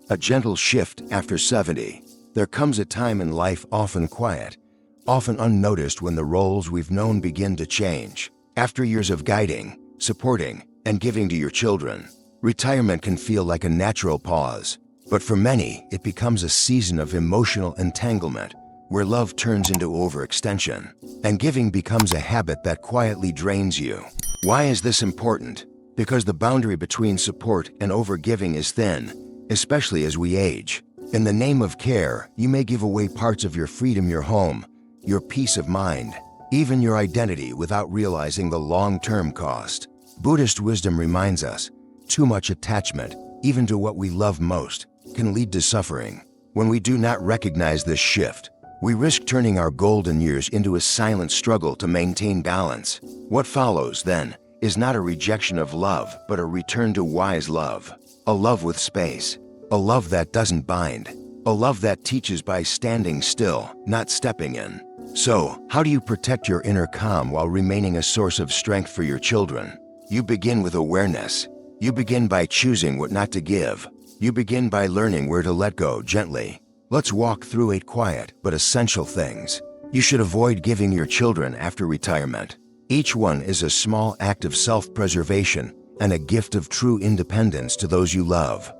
A gentle shift after 70. There comes a time in life, often quiet, often unnoticed, when the roles we've known begin to change. After years of guiding, supporting, and giving to your children, retirement can feel like a natural pause. But for many, it becomes a season of emotional entanglement, where love turns into overextension, and giving becomes a habit that quietly drains you. Why is this important? Because the boundary between support and overgiving is thin, especially as we age. In the name of care, you may give away parts of your freedom, your home, your peace of mind, even your identity, without realizing the long-term cost. Buddhist wisdom reminds us, too much attachment, even to what we love most, can lead to suffering. When we do not recognize this shift, we risk turning our golden years into a silent struggle to maintain balance. What follows, then, is not a rejection of love, but a return to wise love. A love with space. A love that doesn't bind. A love that teaches by standing still, not stepping in. So, how do you protect your inner calm while remaining a source of strength for your children? You begin with awareness. You begin by choosing what not to give. You begin by learning where to let go gently. Let's walk through 8 quiet but essential things you should avoid giving your children after retirement. Each one is a small act of self-preservation and a gift of true independence to those you love.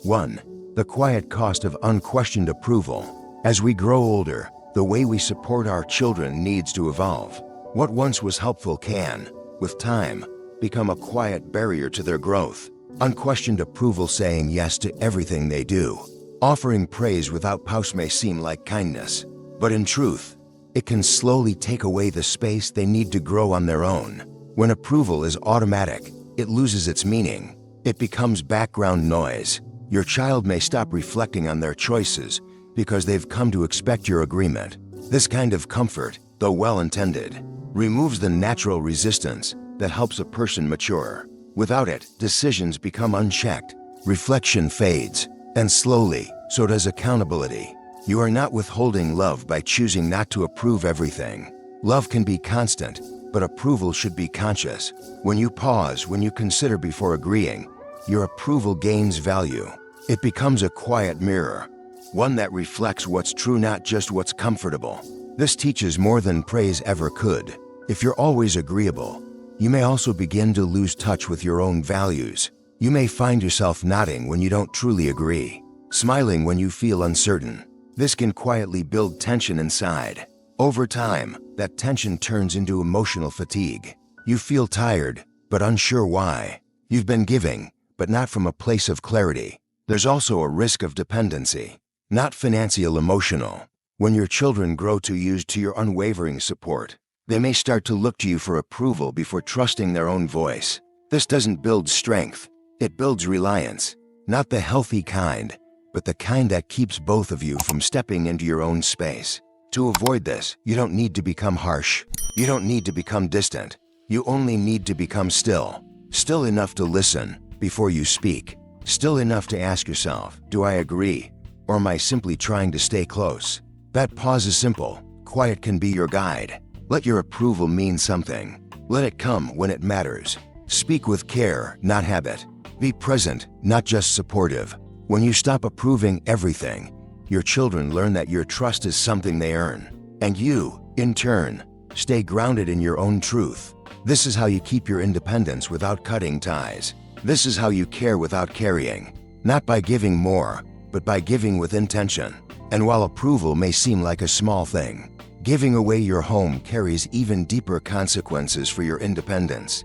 1. The quiet cost of unquestioned approval. As we grow older, the way we support our children needs to evolve. What once was helpful can, with time, become a quiet barrier to their growth. Unquestioned approval, saying yes to everything they do, offering praise without pause, may seem like kindness, but in truth, it can slowly take away the space they need to grow on their own. When approval is automatic, it loses its meaning. It becomes background noise. Your child may stop reflecting on their choices because they've come to expect your agreement. This kind of comfort, though well-intended, removes the natural resistance that helps a person mature. Without it, decisions become unchecked, reflection fades, and slowly, so does accountability. You are not withholding love by choosing not to approve everything. Love can be constant, but approval should be conscious. When you pause, when you consider before agreeing, your approval gains value. It becomes a quiet mirror, one that reflects what's true, not just what's comfortable. This teaches more than praise ever could. If you're always agreeable, you may also begin to lose touch with your own values. You may find yourself nodding when you don't truly agree, smiling when you feel uncertain. This can quietly build tension inside. Over time, that tension turns into emotional fatigue. You feel tired, but unsure why. You've been giving, but not from a place of clarity. There's also a risk of dependency, not financial, emotional. When your children grow too used to your unwavering support, they may start to look to you for approval before trusting their own voice. This doesn't build strength, it builds reliance. Not the healthy kind, but the kind that keeps both of you from stepping into your own space. To avoid this, you don't need to become harsh. You don't need to become distant. You only need to become still. Still enough to listen before you speak. Still enough to ask yourself, do I agree? Or am I simply trying to stay close? That pause is simple. Quiet can be your guide. Let your approval mean something. Let it come when it matters. Speak with care, not habit. Be present, not just supportive. When you stop approving everything, your children learn that your trust is something they earn. And you, in turn, stay grounded in your own truth. This is how you keep your independence without cutting ties. This is how you care without carrying. Not by giving more, but by giving with intention. And while approval may seem like a small thing, giving away your home carries even deeper consequences for your independence.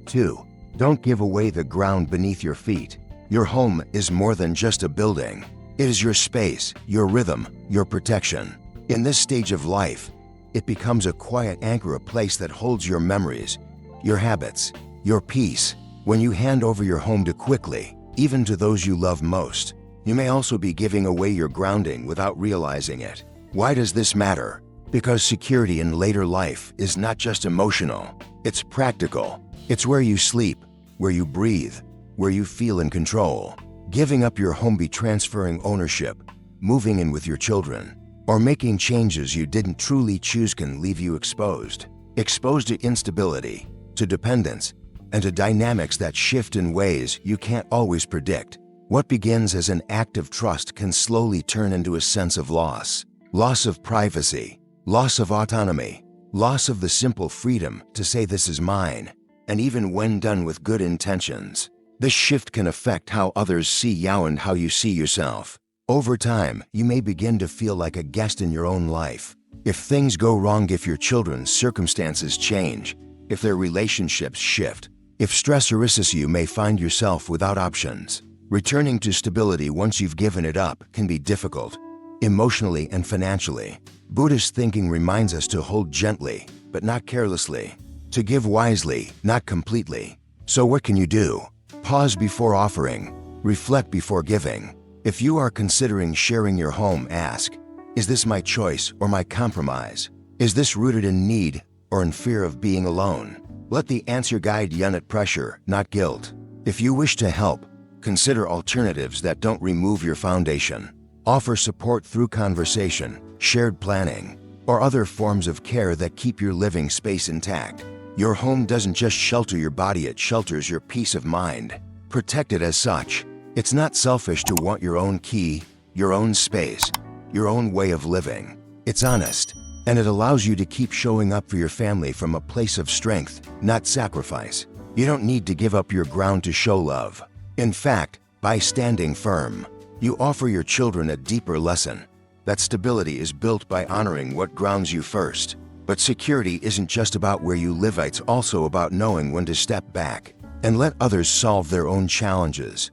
2. Don't give away the ground beneath your feet. Your home is more than just a building. It is your space, your rhythm, your protection. In this stage of life, it becomes a quiet anchor, a place that holds your memories, your habits, your peace. When you hand over your home too quickly, even to those you love most, you may also be giving away your grounding without realizing it. Why does this matter? Because security in later life is not just emotional, it's practical. It's where you sleep, where you breathe, where you feel in control. Giving up your home, be transferring ownership, moving in with your children, or making changes you didn't truly choose, can leave you exposed. exposed to instability, to dependence, and to dynamics that shift in ways you can't always predict. What begins as an act of trust can slowly turn into a sense of loss. Loss of privacy, loss of autonomy, loss of the simple freedom to say this is mine, and even when done with good intentions. This shift can affect how others see you and how you see yourself. Over time, you may begin to feel like a guest in your own life. If things go wrong, if your children's circumstances change, if their relationships shift, if stress arises, you may find yourself without options. Returning to stability once you've given it up can be difficult, emotionally and financially. Buddhist thinking reminds us to hold gently, but not carelessly, to give wisely, not completely. So what can you do? Pause before offering, reflect before giving. If you are considering sharing your home, ask, is this my choice or my compromise? Is this rooted in need or in fear of being alone? Let the answer guide you, not pressure, not guilt. If you wish to help, consider alternatives that don't remove your foundation. Offer support through conversation, shared planning, or other forms of care that keep your living space intact. Your home doesn't just shelter your body, it shelters your peace of mind. Protect it as such. It's not selfish to want your own key, your own space, your own way of living. It's honest, and it allows you to keep showing up for your family from a place of strength, not sacrifice. You don't need to give up your ground to show love. In fact, by standing firm, you offer your children a deeper lesson. That stability is built by honoring what grounds you first. But security isn't just about where you live, it's also about knowing when to step back and let others solve their own challenges.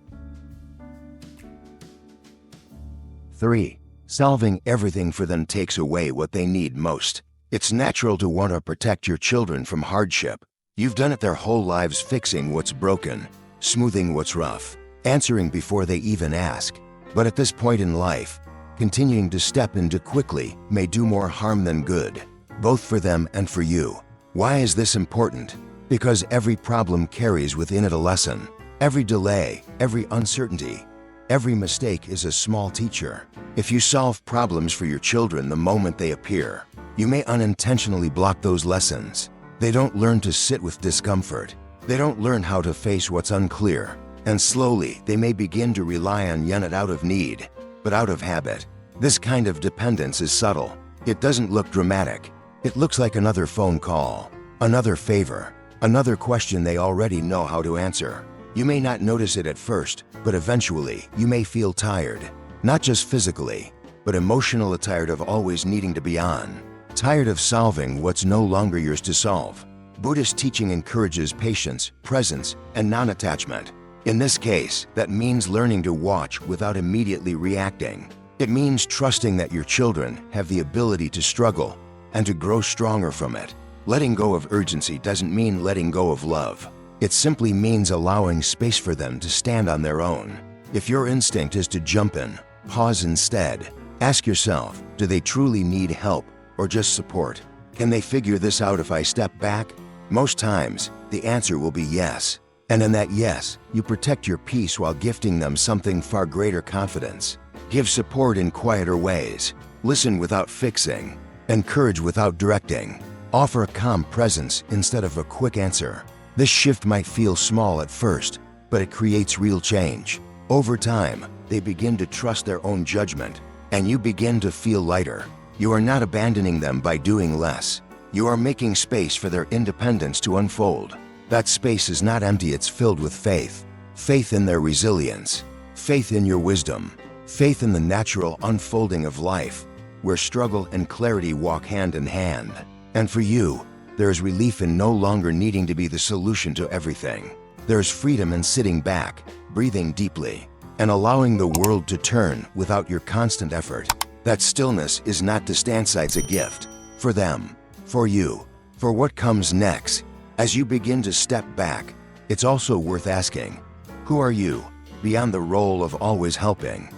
3. Solving everything for them takes away what they need most. It's natural to want to protect your children from hardship. You've done it their whole lives, fixing what's broken, smoothing what's rough, answering before they even ask. But at this point in life, continuing to step into quickly may do more harm than good, both for them and for you. Why is this important? Because every problem carries within it a lesson. Every delay, every uncertainty, every mistake is a small teacher. If you solve problems for your children the moment they appear, you may unintentionally block those lessons. They don't learn to sit with discomfort. They don't learn how to face what's unclear. And slowly, they may begin to rely on you not out of need, but out of habit. This kind of dependence is subtle. It doesn't look dramatic. It looks like another phone call, another favor, another question they already know how to answer. You may not notice it at first, but eventually you may feel tired. Not just physically, but emotionally tired of always needing to be on. Tired of solving what's no longer yours to solve. Buddhist teaching encourages patience, presence, and non-attachment. In this case, that means learning to watch without immediately reacting. It means trusting that your children have the ability to struggle and to grow stronger from it. Letting go of urgency doesn't mean letting go of love. It simply means allowing space for them to stand on their own. If your instinct is to jump in, pause instead. Ask yourself, do they truly need help or just support? Can they figure this out if I step back? Most times, the answer will be yes. And in that yes, you protect your peace while gifting them something far greater: confidence. Give support in quieter ways. Listen without fixing. Encourage without directing. Offer a calm presence instead of a quick answer. This shift might feel small at first, but it creates real change. Over time, they begin to trust their own judgment, and you begin to feel lighter. You are not abandoning them by doing less. You are making space for their independence to unfold. That space is not empty, it's filled with faith. Faith in their resilience. Faith in your wisdom. Faith in the natural unfolding of life, where struggle and clarity walk hand in hand. And for you, there is relief in no longer needing to be the solution to everything. There's freedom in sitting back, breathing deeply, and allowing the world to turn without your constant effort. That stillness is not distance, it's a gift. For them, for you, for what comes next. As you begin to step back, it's also worth asking, who are you, beyond the role of always helping?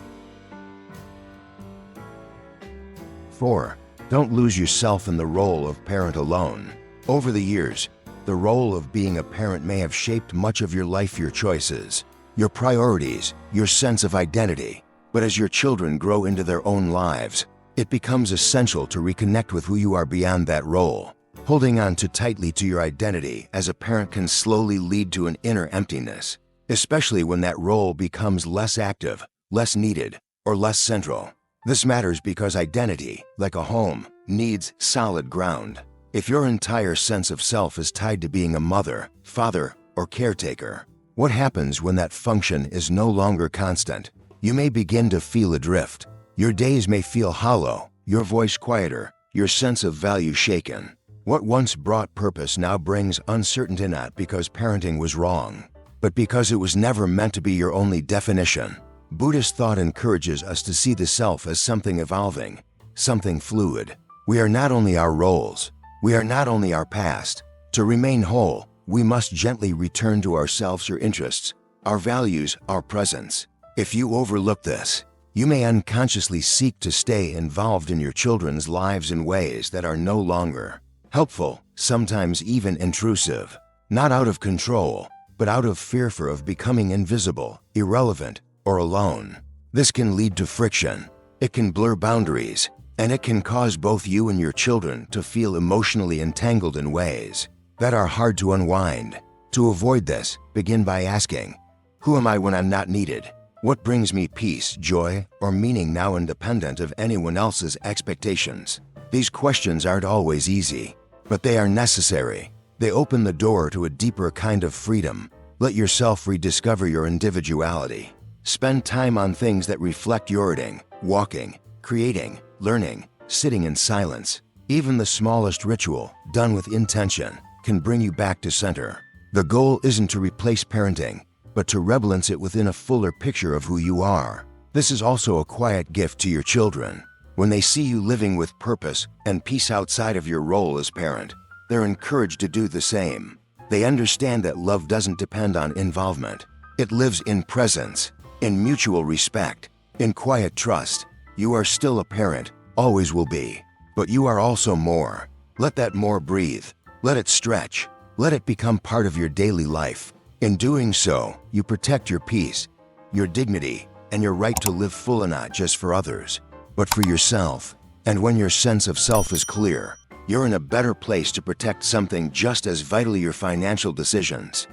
4. Don't lose yourself in the role of parent alone. Over the years, the role of being a parent may have shaped much of your life, your choices, your priorities, your sense of identity. But as your children grow into their own lives, it becomes essential to reconnect with who you are beyond that role. Holding on too tightly to your identity as a parent can slowly lead to an inner emptiness, especially when that role becomes less active, less needed, or less central. This matters because identity, like a home, needs solid ground. If your entire sense of self is tied to being a mother, father, or caretaker, what happens when that function is no longer constant? You may begin to feel adrift. Your days may feel hollow, your voice quieter, your sense of value shaken. What once brought purpose now brings uncertainty, not because parenting was wrong, but because it was never meant to be your only definition. Buddhist thought encourages us to see the self as something evolving, something fluid. We are not only our roles, we are not only our past. To remain whole, we must gently return to ourselves, our interests, our values, our presence. If you overlook this, you may unconsciously seek to stay involved in your children's lives in ways that are no longer helpful, sometimes even intrusive. Not out of control, but out of fear of becoming invisible, irrelevant, or alone. This can lead to friction. It can blur boundaries, and it can cause both you and your children to feel emotionally entangled in ways that are hard to unwind. To avoid this, begin by asking, who am I when I'm not needed? What brings me peace, joy, or meaning now, independent of anyone else's expectations? These questions aren't always easy, but they are necessary. They open the door to a deeper kind of freedom. Let yourself rediscover your individuality. Spend time on things that reflect your eating, walking, creating, learning, sitting in silence. Even the smallest ritual, done with intention, can bring you back to center. The goal isn't to replace parenting, but to rebalance it within a fuller picture of who you are. This is also a quiet gift to your children. When they see you living with purpose and peace outside of your role as parent, they're encouraged to do the same. They understand that love doesn't depend on involvement. It lives in presence, in mutual respect, in quiet trust. You are still a parent, always will be, but you are also more. Let that more breathe. Let it stretch. Let it become part of your daily life. In doing so, you protect your peace, your dignity, and your right to live fully, not just for others, but for yourself. And when your sense of self is clear, you're in a better place to protect something just as vitally, your financial decisions.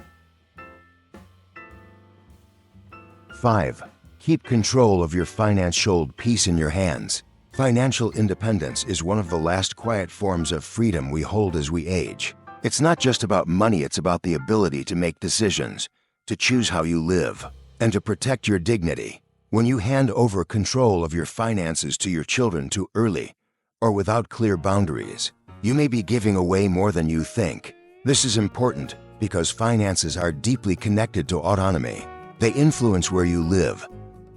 5. Keep control of your financial peace in your hands. Financial independence is one of the last quiet forms of freedom we hold as we age. It's not just about money, it's about the ability to make decisions, to choose how you live, and to protect your dignity. When you hand over control of your finances to your children too early, or without clear boundaries, you may be giving away more than you think. This is important because finances are deeply connected to autonomy. They influence where you live,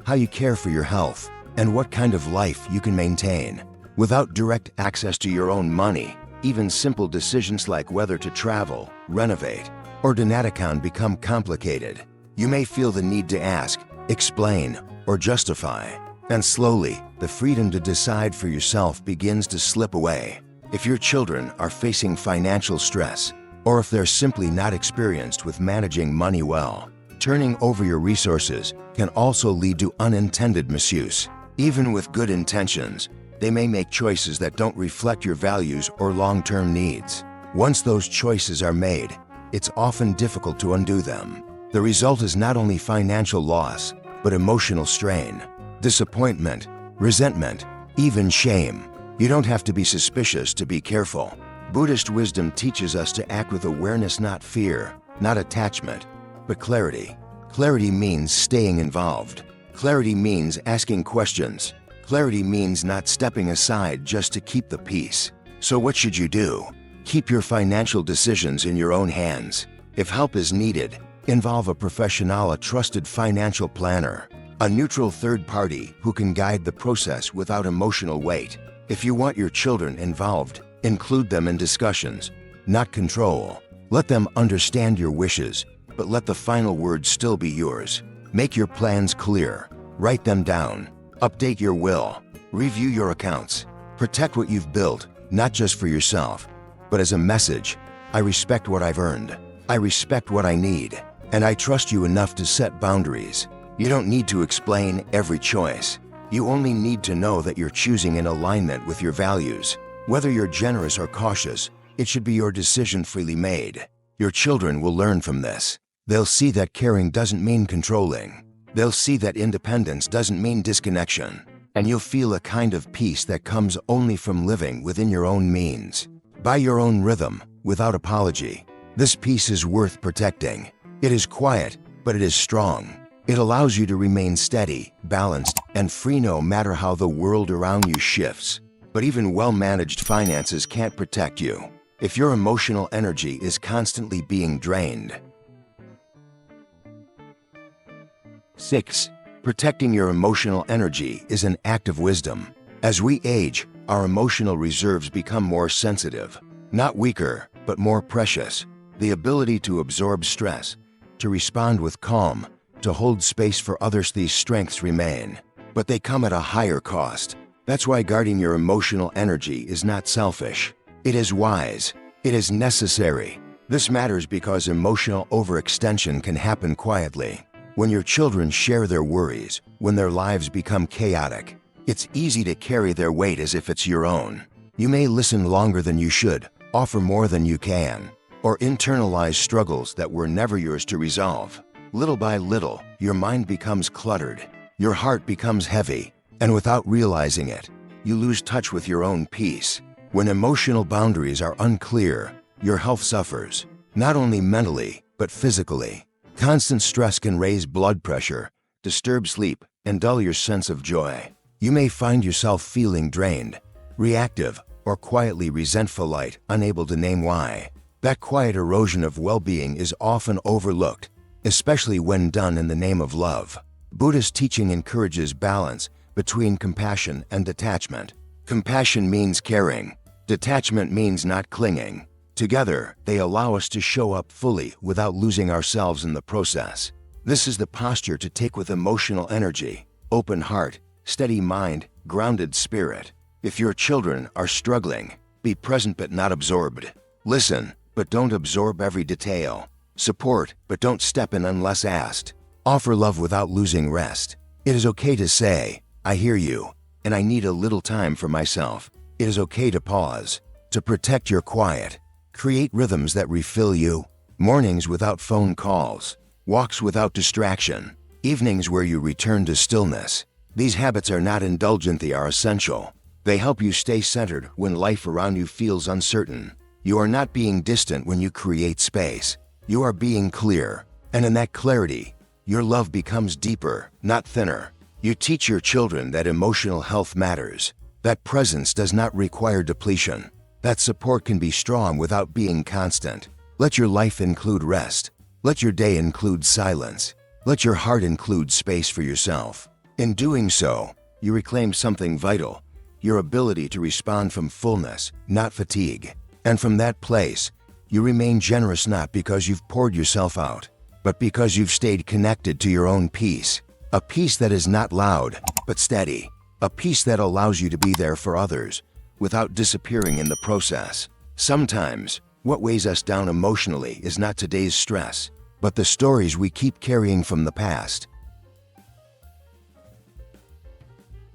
how you care for your health, and what kind of life you can maintain. Without direct access to your own money, even simple decisions like whether to travel, renovate, or donate account become complicated. You may feel the need to ask, explain, or justify. And slowly, the freedom to decide for yourself begins to slip away. If your children are facing financial stress, or if they're simply not experienced with managing money well, turning over your resources can also lead to unintended misuse. Even with good intentions, they may make choices that don't reflect your values or long-term needs. Once those choices are made, it's often difficult to undo them. The result is not only financial loss, but emotional strain, disappointment, resentment, even shame. You don't have to be suspicious to be careful. Buddhist wisdom teaches us to act with awareness, not fear, not attachment, but clarity. Clarity means staying involved. Clarity means asking questions. Clarity means not stepping aside just to keep the peace. So what should you do? Keep your financial decisions in your own hands. If help is needed, involve a professional, a trusted financial planner, a neutral third party who can guide the process without emotional weight. If you want your children involved, include them in discussions, not control. Let them understand your wishes, but let the final word still be yours. Make your plans clear. Write them down. Update your will. Review your accounts. Protect what you've built, not just for yourself, but as a message. I respect what I've earned. I respect what I need. And I trust you enough to set boundaries. You don't need to explain every choice. You only need to know that you're choosing in alignment with your values. Whether you're generous or cautious, It should be your decision freely made. Your children will learn from this. They'll see that caring doesn't mean controlling. They'll see that independence doesn't mean disconnection. And you'll feel a kind of peace that comes only from living within your own means, by your own rhythm, without apology. This peace is worth protecting. It is quiet, but it is strong. It allows you to remain steady, balanced, and free no matter how the world around you shifts. But even well-managed finances can't protect you if your emotional energy is constantly being drained. 6. Protecting your emotional energy is an act of wisdom. As we age, our emotional reserves become more sensitive, not weaker, but more precious. The ability to absorb stress, to respond with calm, to hold space for others, these strengths remain, but they come at a higher cost. That's why guarding your emotional energy is not selfish. It is wise. It is necessary. This matters because emotional overextension can happen quietly. When your children share their worries, when their lives become chaotic, it's easy to carry their weight as if it's your own. You may listen longer than you should, offer more than you can, or internalize struggles that were never yours to resolve. Little by little, your mind becomes cluttered, your heart becomes heavy, and without realizing it, you lose touch with your own peace. When emotional boundaries are unclear, your health suffers, not only mentally, but physically. Constant stress can raise blood pressure, disturb sleep, and dull your sense of joy. You may find yourself feeling drained, reactive, or quietly resentful, unable to name why. That quiet erosion of well-being is often overlooked, especially when done in the name of love. Buddhist teaching encourages balance between compassion and detachment. Compassion means caring. Detachment means not clinging. Together, they allow us to show up fully without losing ourselves in the process. This is the posture to take with emotional energy, open heart, steady mind, grounded spirit. If your children are struggling, be present but not absorbed. Listen, but don't absorb every detail. Support, but don't step in unless asked. Offer love without losing rest. It is okay to say, "I hear you, and I need a little time for myself." It is okay to pause, to protect your quiet. Create rhythms that refill you. Mornings without phone calls, walks without distraction, evenings where you return to stillness. These habits are not indulgent, they are essential. They help you stay centered when life around you feels uncertain. You are not being distant when you create space. You are being clear, and in that clarity, your love becomes deeper, not thinner. You teach your children that emotional health matters, that presence does not require depletion, that support can be strong without being constant. Let your life include rest. Let your day include silence. Let your heart include space for yourself. In doing so, you reclaim something vital, your ability to respond from fullness, not fatigue. And from that place, you remain generous not because you've poured yourself out, but because you've stayed connected to your own peace. A peace that is not loud, but steady. A peace that allows you to be there for others, without disappearing in the process. Sometimes, what weighs us down emotionally is not today's stress, but the stories we keep carrying from the past.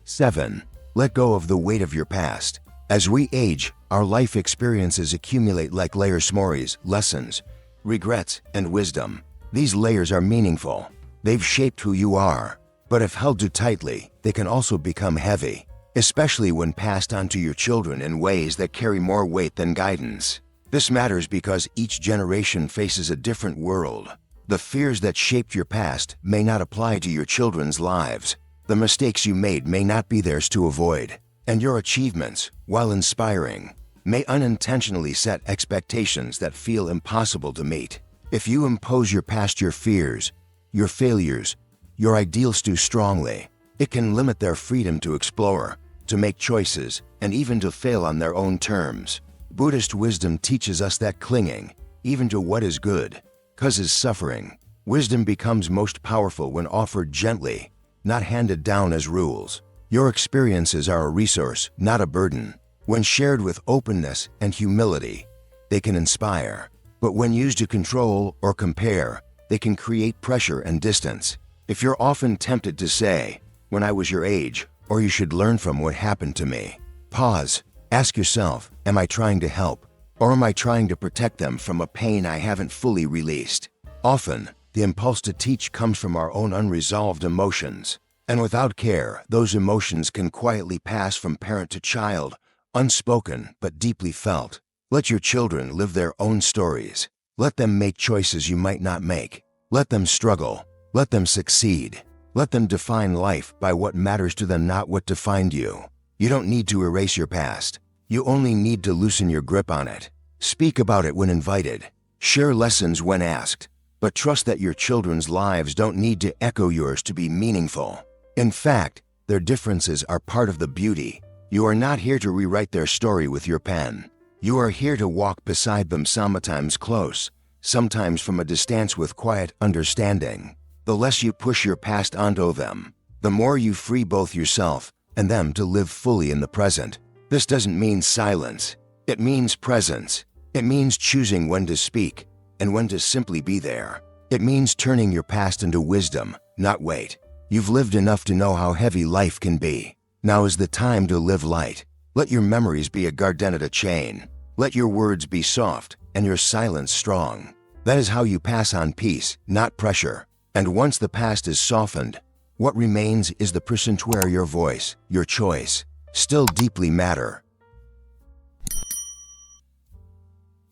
7. Let go of the weight of your past. As we age, our life experiences accumulate like layers, memories, lessons, regrets, and wisdom. These layers are meaningful. They've shaped who you are, but if held too tightly, they can also become heavy, especially when passed on to your children in ways that carry more weight than guidance. This matters because each generation faces a different world. The fears that shaped your past may not apply to your children's lives. The mistakes you made may not be theirs to avoid, and your achievements, while inspiring, may unintentionally set expectations that feel impossible to meet. If you impose your past, your fears, your failures, your ideals too strongly, it can limit their freedom to explore, to make choices, and even to fail on their own terms. Buddhist wisdom teaches us that clinging, even to what is good, causes suffering. Wisdom becomes most powerful when offered gently, not handed down as rules. Your experiences are a resource, not a burden. When shared with openness and humility, they can inspire. But when used to control or compare, they can create pressure and distance. If you're often tempted to say, "When I was your age," or "You should learn from what happened to me," pause. Ask yourself, am I trying to help, Or am I trying to protect them from a pain I haven't fully released? Often, the impulse to teach comes from our own unresolved emotions. And without care, those emotions can quietly pass from parent to child, unspoken but deeply felt. Let your children live their own stories. Let them make choices you might not make. Let them struggle. Let them succeed. Let them define life by what matters to them, not what defined you. You don't need to erase your past. You only need to loosen your grip on it. Speak about it when invited. Share lessons when asked. But trust that your children's lives don't need to echo yours to be meaningful. In fact, their differences are part of the beauty. You are not here to rewrite their story with your pen. You are here to walk beside them, sometimes close, sometimes from a distance, with quiet understanding. The less you push your past onto them, the more you free both yourself and them to live fully in the present. This doesn't mean silence. It means presence. It means choosing when to speak and when to simply be there. It means turning your past into wisdom, not weight. You've lived enough to know how heavy life can be. Now is the time to live light. Let your memories be a garden, a chain. Let your words be soft and your silence strong. That is how you pass on peace, not pressure. And once the past is softened, what remains is the present, where your voice, your choice, still deeply matter.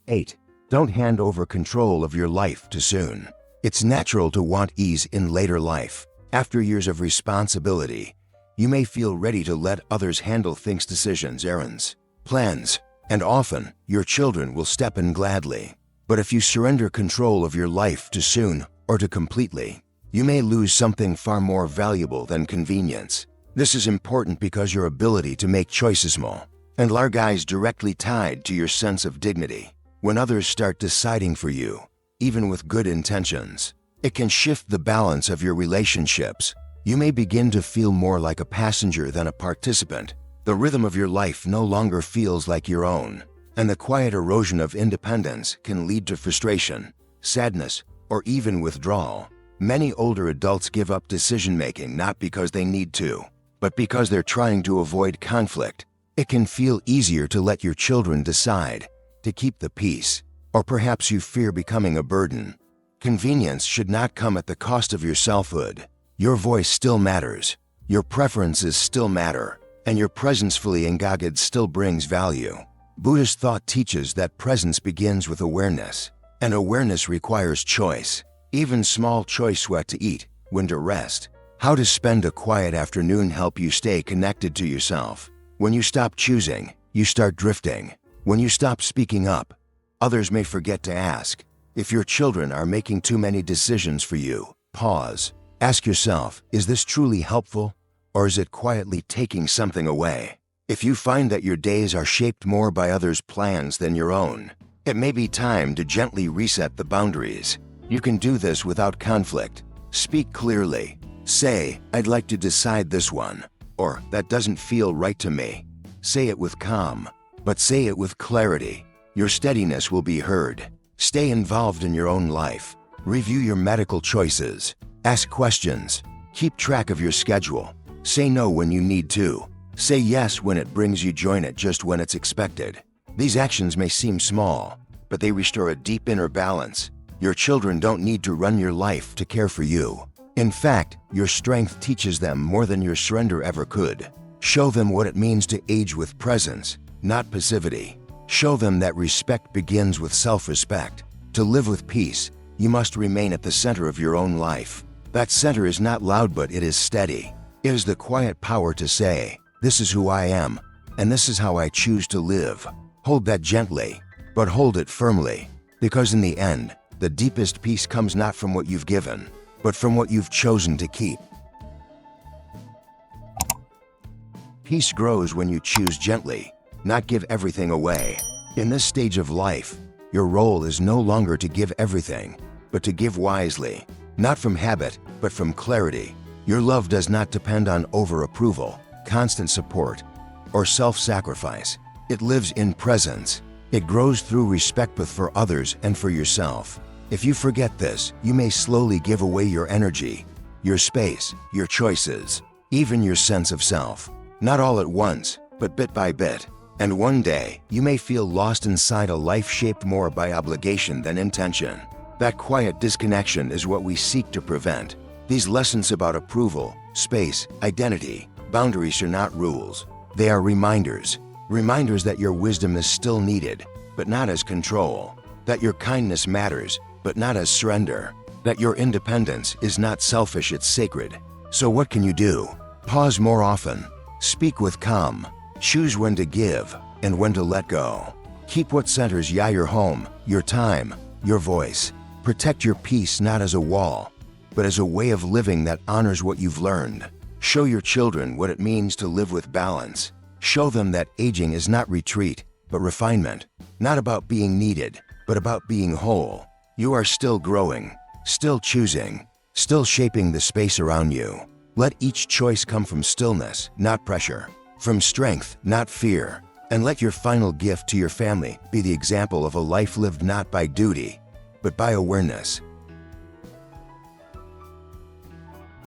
8. Don't hand over control of your life too soon. It's natural to want ease in later life. After years of responsibility, you may feel ready to let others handle things, decisions, errands, plans, and often your children will step in gladly. But if you surrender control of your life too soon or too completely, you may lose something far more valuable than convenience. This is important because your ability to make choices, small and large, is directly tied to your sense of dignity. When others start deciding for you, even with good intentions, it can shift the balance of your relationships. You may begin to feel more like a passenger than a participant. The rhythm of your life no longer feels like your own, and the quiet erosion of independence can lead to frustration, sadness, or even withdrawal. Many older adults give up decision-making not because they need to, but because they're trying to avoid conflict. It can feel easier to let your children decide, to keep the peace, or perhaps you fear becoming a burden. Convenience should not come at the cost of your selfhood. Your voice still matters, your preferences still matter, and your presence fully engaged still brings value. Buddhist thought teaches that presence begins with awareness, and awareness requires choice. Even small choice: what to eat, when to rest, how to spend a quiet afternoon, help you stay connected to yourself. When you stop choosing, you start drifting. When you stop speaking up, others may forget to ask. If your children are making too many decisions for you, pause. Ask yourself, is this truly helpful, or is it quietly taking something away? If you find that your days are shaped more by others' plans than your own, it may be time to gently reset the boundaries. You can do this without conflict. Speak clearly. Say, I'd like to decide this one, or that doesn't feel right to me. Say it with calm, but say it with clarity. Your steadiness will be heard. Stay involved in your own life. Review your medical choices. Ask questions. Keep track of your schedule. Say no when you need to. Say yes when it brings you joy, not just when it's expected. These actions may seem small, but they restore a deep inner balance. Your children don't need to run your life to care for you. In fact, your strength teaches them more than your surrender ever could. Show them what it means to age with presence, not passivity. Show them that respect begins with self-respect. To live with peace, you must remain at the center of your own life. That center is not loud, but it is steady. It is the quiet power to say, this is who I am, and this is how I choose to live. Hold that gently, but hold it firmly, because in the end, the deepest peace comes not from what you've given, but from what you've chosen to keep. Peace grows when you choose gently, not give everything away. In this stage of life, your role is no longer to give everything, but to give wisely, not from habit, but from clarity. Your love does not depend on over-approval, constant support, or self-sacrifice. It lives in presence. It grows through respect both for others and for yourself. If you forget this, you may slowly give away your energy, your space, your choices, even your sense of self. Not all at once, but bit by bit. And one day, you may feel lost inside a life shaped more by obligation than intention. That quiet disconnection is what we seek to prevent. These lessons about approval, space, identity, boundaries are not rules. They are reminders. Reminders that your wisdom is still needed, but not as control. That your kindness matters, but not as surrender. That your independence is not selfish, it's sacred. So what can you do? Pause more often. Speak with calm. Choose when to give and when to let go. Keep what centers your home, your time, your voice. Protect your peace not as a wall, but as a way of living that honors what you've learned. Show your children what it means to live with balance. Show them that aging is not retreat, but refinement. Not about being needed, but about being whole. You are still growing, still choosing, still shaping the space around you. Let each choice come from stillness, not pressure. From strength, not fear. And let your final gift to your family be the example of a life lived not by duty, but by awareness.